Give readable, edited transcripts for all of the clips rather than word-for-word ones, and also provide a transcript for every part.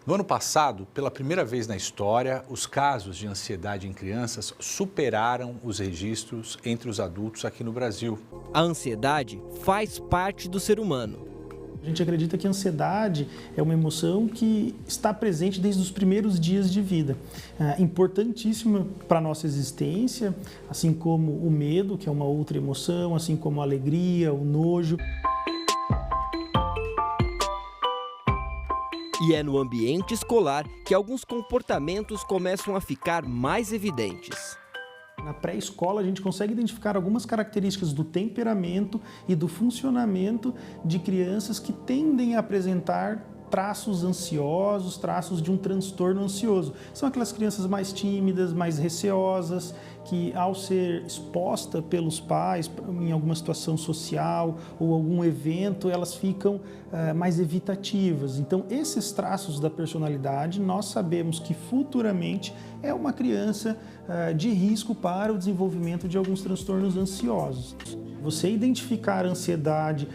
No ano passado, pela primeira vez na história, os casos de ansiedade em crianças superaram os registros entre os adultos aqui no Brasil. A ansiedade faz parte do ser humano. A gente acredita que a ansiedade é uma emoção que está presente desde os primeiros dias de vida. É importantíssima para a nossa existência, assim como o medo, que é uma outra emoção, assim como a alegria, o nojo. E é no ambiente escolar que alguns comportamentos começam a ficar mais evidentes. Na pré-escola, a gente consegue identificar algumas características do temperamento e do funcionamento de crianças que tendem a apresentar traços ansiosos, traços de um transtorno ansioso. São aquelas crianças mais tímidas, mais receosas, que ao ser exposta pelos pais em alguma situação social ou algum evento, elas ficam mais evitativas. Então, esses traços da personalidade, nós sabemos que futuramente é uma criança de risco para o desenvolvimento de alguns transtornos ansiosos. Você identificar a ansiedade,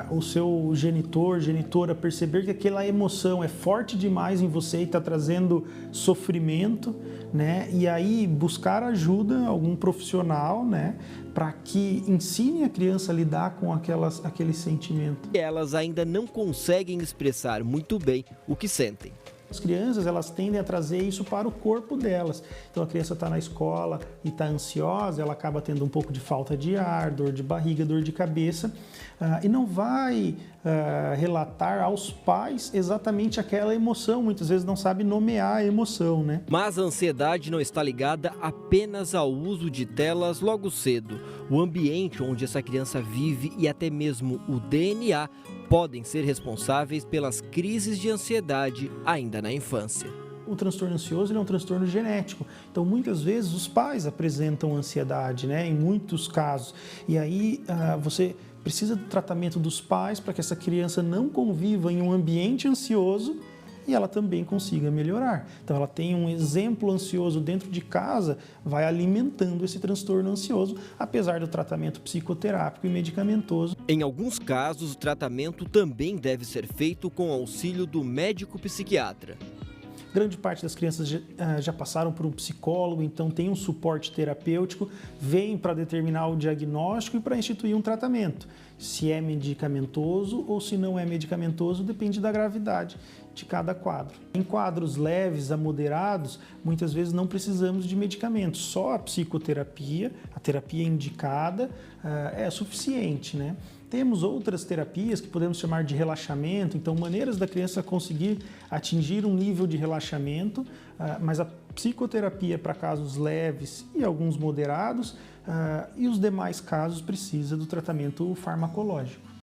o seu genitor, genitora, perceber que aquela emoção é forte demais em você e está trazendo sofrimento, né? E aí buscar ajuda, algum profissional, né? Para que ensine a criança a lidar com aquele sentimento. Elas ainda não conseguem expressar muito bem o que sentem. As crianças, elas tendem a trazer isso para o corpo delas. Então, a criança está na escola e está ansiosa, ela acaba tendo um pouco de falta de ar, dor de barriga, dor de cabeça, e não vai relatar aos pais exatamente aquela emoção. Muitas vezes não sabe nomear a emoção, né? Mas a ansiedade não está ligada apenas ao uso de telas logo cedo. O ambiente onde essa criança vive e até mesmo o DNA podem ser responsáveis pelas crises de ansiedade ainda na infância. O transtorno ansioso ele é um transtorno genético, então muitas vezes os pais apresentam ansiedade, né, em muitos casos. E aí você precisa do tratamento dos pais para que essa criança não conviva em um ambiente ansioso e ela também consiga melhorar. Então ela tem um exemplo ansioso dentro de casa, vai alimentando esse transtorno ansioso, apesar do tratamento psicoterápico e medicamentoso. Em alguns casos, o tratamento também deve ser feito com auxílio do médico psiquiatra. Grande parte das crianças já passaram por um psicólogo, então tem um suporte terapêutico, vem para determinar o diagnóstico e para instituir um tratamento. Se é medicamentoso ou se não é medicamentoso, depende da gravidade de cada quadro. Em quadros leves a moderados, muitas vezes não precisamos de medicamentos, só a psicoterapia, a terapia indicada, é suficiente, né? Temos outras terapias que podemos chamar de relaxamento, então maneiras da criança conseguir atingir um nível de relaxamento, mas a psicoterapia para casos leves e alguns moderados, e os demais casos precisa do tratamento farmacológico.